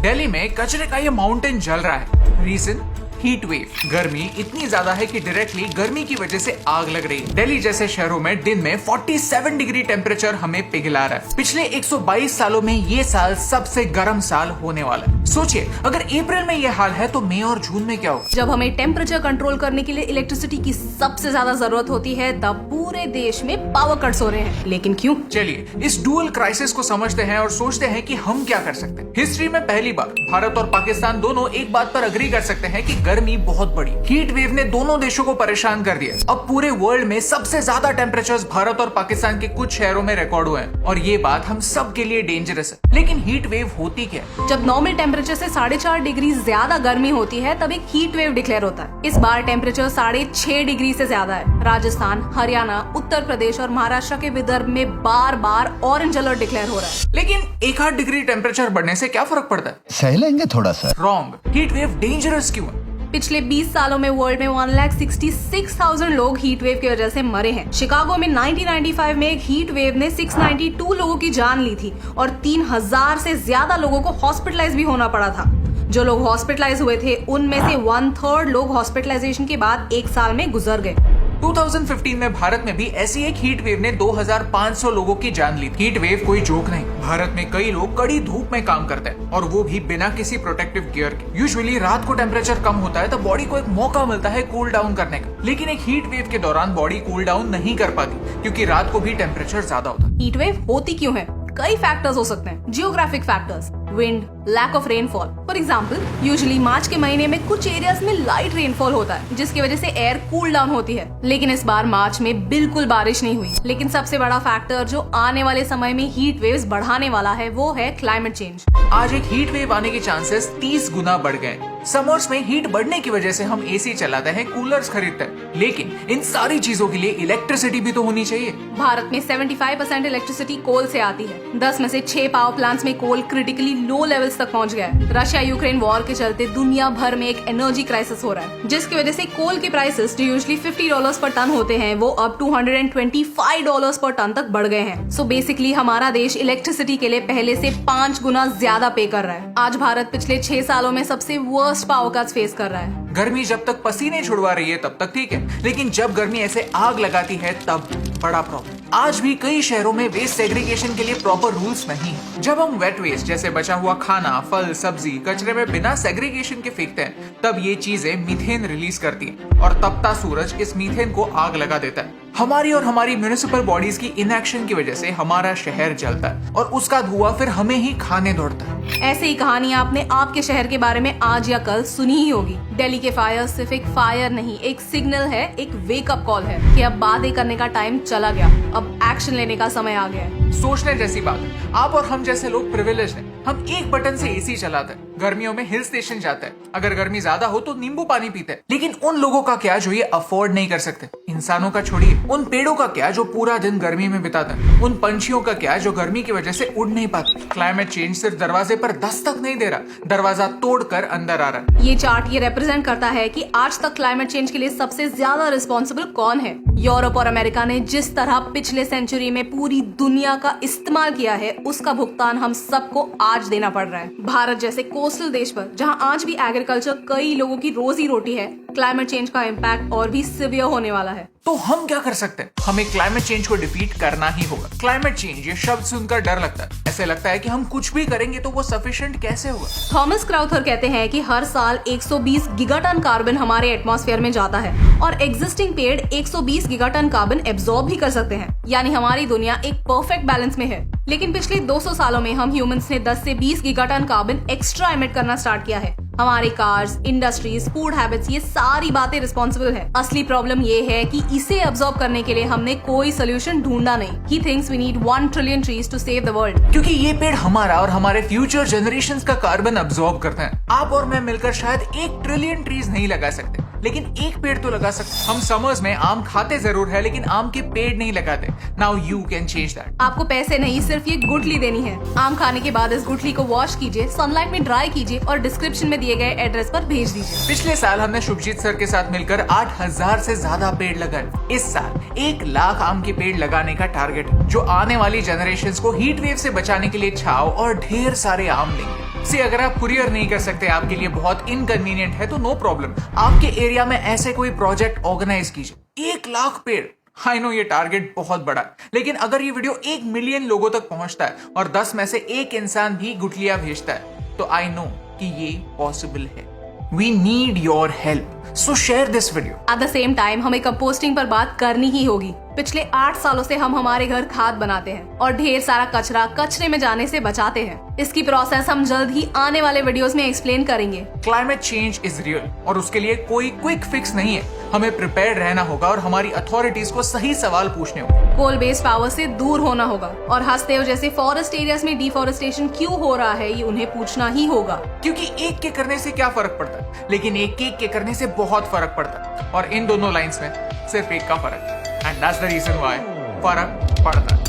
दिल्ली में कचरे का ये माउंटेन जल रहा है। Reason heat wave. गर्मी इतनी ज्यादा है कि डायरेक्टली गर्मी की वजह से आग लग रही है। दिल्ली जैसे शहरों में दिन में 47 डिग्री टेम्परेचर हमें पिघला रहा है। पिछले 122 सालों में ये साल सबसे गर्म साल होने वाला है। सोचिए, अगर अप्रैल में ये हाल है तो मई और जून में क्या होगा। जब हमें टेम्परेचर कंट्रोल करने के लिए इलेक्ट्रिसिटी की सबसे ज्यादा जरूरत होती है, तब पूरे देश में पावर कट्स हो रहे हैं। लेकिन क्यों? चलिए इस डुअल क्राइसिस को समझते हैं और सोचते हैं कि हम क्या कर सकते हैं। हिस्ट्री में पहली बार भारत और पाकिस्तान दोनों एक बात पर अग्री कर सकते हैं कि गर्मी बहुत बड़ी। हीट वेव ने दोनों देशों को परेशान कर दिया। अब पूरे वर्ल्ड में सबसे ज्यादा टेम्परेचर्स भारत और पाकिस्तान के कुछ शहरों में रिकॉर्ड हुए हैं और ये बात हम सब के लिए डेंजरस है। लेकिन हीट वेव होती क्या है? जब नॉर्मल टेम्परेचर से 4.5 डिग्री ज्यादा गर्मी होती है तब एक हीट वेव डिक्लेयर होता है। इस बार टेम्परेचर 6.5 डिग्री से ज्यादा है। राजस्थान, हरियाणा, उत्तर प्रदेश और महाराष्ट्र के विदर्भ में बार बार ऑरेंज अलर्ट डिक्लेयर हो रहा है। लेकिन 1-8 डिग्री टेम्परेचर बढ़ने से क्या फर्क पड़ता है? सह लेंगे थोड़ा सा। रॉन्ग। हीट वेव डेंजरस क्यों है? पिछले 20 सालों में वर्ल्ड में 1,66,000 लोग हीट वेव की वजह से मरे हैं। शिकागो में 1995 में एक हीट वेव ने 692 लोगों की जान ली थी और 3,000 से ज्यादा लोगों को हॉस्पिटलाइज भी होना पड़ा था। जो लोग हॉस्पिटलाइज हुए थे उनमें से 1/3 लोग हॉस्पिटलाइजेशन के बाद 1 साल में गुजर गए। 2015 में भारत में भी ऐसी एक हीट वेव ने 2,500 लोगों की जान ली। हीट वेव कोई जोक नहीं। भारत में कई लोग कड़ी धूप में काम करते हैं और वो भी बिना किसी प्रोटेक्टिव गियर के। यूजुअली रात को टेम्परेचर कम होता है तो बॉडी को एक मौका मिलता है कूल डाउन करने का। लेकिन एक हीट वेव के दौरान बॉडी कूल डाउन नहीं कर पाती क्योंकि रात को भी टेम्परेचर ज्यादा होता है। हीट वेव होती क्यों है? कई फैक्टर्स हो सकते हैं। Geographic factors, wind, lack of rainfall. For example, usually March के महीने में कुछ एरियाज में लाइट रेनफॉल होता है जिसकी वजह से एयर कूल डाउन होती है। लेकिन इस बार मार्च में बिल्कुल बारिश नहीं हुई। लेकिन सबसे बड़ा फैक्टर जो आने वाले समय में हीट वेव्स बढ़ाने वाला है वो है क्लाइमेट चेंज। आज एक हीट वेव आने के चांसेस 30 गुना बढ़ गए। समर्स में हीट बढ़ने की वजह से हम एसी चलाते हैं, कूलर्स खरीदते हैं, लेकिन इन सारी चीजों के लिए इलेक्ट्रिसिटी भी तो होनी चाहिए। भारत में 75% इलेक्ट्रिसिटी कोल से आती है। 10 में से 6 पावर प्लांट्स में कोल क्रिटिकली लो लेवल्स तक पहुंच गया है। रशिया यूक्रेन वॉर के चलते दुनिया भर में एक एनर्जी क्राइसिस हो रहा है, जिसकी वजह से कोल के प्राइसेस जो यूजुअली $50 पर टन होते हैं वो अब $225 पर टन तक बढ़ गए हैं। सो बेसिकली हमारा देश इलेक्ट्रिसिटी के लिए पहले से 5 गुना ज्यादा पे कर रहा है। आज भारत पिछले 6 सालों में सबसे वर्स्ट पावर कट्स फेस कर रहा है। गर्मी जब तक पसीने छुड़वा रही है तब तक ठीक है, लेकिन जब गर्मी ऐसे आग लगाती है तब बड़ा प्रॉब्लम। आज भी कई शहरों में वेस्ट सेग्रीगेशन के लिए प्रॉपर रूल्स नहीं है। जब हम वेट वेस्ट जैसे बचा हुआ खाना, फल, सब्जी कचरे में बिना सेग्रीगेशन के फेंकते हैं तब ये चीजें मीथेन रिलीज करती हैं और तपता सूरज इस मीथेन को आग लगा देता है। हमारी और हमारी म्युनिसिपल बॉडीज की इनएक्शन की वजह से हमारा शहर जलता है और उसका धुआं फिर हमें ही खाने दौड़ता है। ऐसे ही कहानी आपने आपके शहर के बारे में आज या कल सुनी ही होगी। दिल्ली के फायर सिर्फ एक फायर नहीं, एक सिग्नल है, एक वेकअप कॉल है कि अब बातें करने का टाइम चला गया, अब एक्शन लेने का समय आ गया है। सोचने जैसी बात है। आप और हम जैसे लोग प्रिविलेज्ड हैं। हम एक बटन से एसी चलाते हैं, गर्मियों में हिल स्टेशन जाते हैं, अगर गर्मी ज्यादा हो तो नींबू पानी पीते हैं। लेकिन उन लोगों का क्या जो ये अफोर्ड नहीं कर सकते? इंसानों का छोड़िए, उन पेड़ों का क्या जो पूरा दिन गर्मी में बिताते हैं? उन पंछियों का क्या जो गर्मी की वजह से उड़ नहीं पाते? क्लाइमेट चेंज सिर्फ दरवाजे पर दस्तक नहीं दे रहा, दरवाजा तोड़कर अंदर आ रहा है। ये चार्ट ये रिप्रेजेंट करता है कि आज तक क्लाइमेट चेंज के लिए सबसे ज्यादा रिस्पॉन्सिबल कौन है। यूरोप और अमेरिका ने जिस तरह पिछले सेंचुरी में पूरी दुनिया का इस्तेमाल किया है उसका भुगतान हम सबको आज देना पड़ रहा है। भारत जैसे कोस्टल देश पर जहां आज भी एग्रीकल्चर कई लोगों की रोजी रोटी है, क्लाइमेट चेंज का इम्पैक्ट और भी सीवियर होने वाला है। तो हम क्या कर सकते हैं? हमें क्लाइमेट चेंज को डिफीट करना ही होगा। क्लाइमेट चेंज ये शब्द सुनकर डर लगता है। ऐसे लगता है कि हम कुछ भी करेंगे तो वो सफिशिएंट कैसे होगा? थॉमस क्राउथर कहते हैं कि हर साल 120 गीगाटन कार्बन हमारे एटमॉस्फेयर में जाता है और एग्जिस्टिंग पेड़ 120 गीगाटन कार्बन एब्जॉर्ब भी कर सकते हैं। यानी हमारी दुनिया एक परफेक्ट बैलेंस में है। लेकिन पिछले 200 सालों में हम ह्यूमंस ने 10 से 20 गीगाटन कार्बन एक्स्ट्रा एमिट करना स्टार्ट किया है। हमारे कार्स, इंडस्ट्रीज, फूड हैबिट्स, ये सारी बातें रिस्पॉन्सिबल है। असली प्रॉब्लम ये है कि इसे अब्सॉर्ब करने के लिए हमने कोई सोल्यूशन ढूंढा नहीं। He thinks we need 1 trillion trees to save the world। क्योंकि ये पेड़ हमारा और हमारे फ्यूचर जनरेशंस का कार्बन अब्सॉर्ब करते हैं। आप और मैं मिलकर शायद 1 ट्रिलियन ट्रीज नहीं लगा सकते, लेकिन एक पेड़ तो लगा सकते। हम समर्स में आम खाते जरूर है लेकिन आम के पेड़ नहीं लगाते। Now you can change that. आपको पैसे नहीं, सिर्फ ये गुठली देनी है। आम खाने के बाद इस गुठली को वॉश कीजिए, सनलाइट में ड्राई कीजिए और डिस्क्रिप्शन में दिए गए एड्रेस पर भेज दीजिए। पिछले साल हमने शुभजीत सर के साथ मिलकर 8,000 से ज्यादा पेड़ लगाए। इस साल 1 लाख आम के पेड़ लगाने का टारगेट है, जो आने वाली जनरेशंस को हीट वेव से बचाने के लिए छाव और ढेर सारे आम देंगे। सी अगर आप कुरियर नहीं कर सकते, आपके लिए बहुत इनकन्वीनियंट है, तो नो प्रॉब्लम, आपके एरिया में ऐसे कोई प्रोजेक्ट ऑर्गेनाइज कीजिए। 1 लाख पेड़, आई नो ये टारगेट बहुत बड़ा, लेकिन अगर ये वीडियो 1 मिलियन लोगों तक पहुंचता है और 10 में से 1 इंसान भी गुठलियां भेजता है, तो आई नो कि ये पॉसिबल है। We need your help, so share this video. At the same time हमें कंपोस्टिंग पर बात करनी ही होगी। पिछले 8 सालों से हम हमारे घर खाद बनाते हैं और ढेर सारा कचरा कचरे में जाने से बचाते हैं। इसकी प्रोसेस हम जल्द ही आने वाले वीडियोस में एक्सप्लेन करेंगे। क्लाइमेट चेंज इज रियल और उसके लिए कोई क्विक फिक्स नहीं है। हमें प्रिपेयर्ड रहना होगा और हमारी अथॉरिटीज को सही सवाल पूछने होंगे। कोल बेस्ड पावर से दूर होना होगा और हस्तेव जैसे फॉरेस्ट एरियाज में डिफॉरेस्टेशन क्यों हो रहा है, ये उन्हें पूछना ही होगा। क्योंकि एक के करने से क्या फर्क पड़ता है, लेकिन एक के करने से बहुत फर्क पड़ता है, और इन दोनों लाइंस में सिर्फ एक का फर्क है, and that's the reason why फर्क पड़ता है।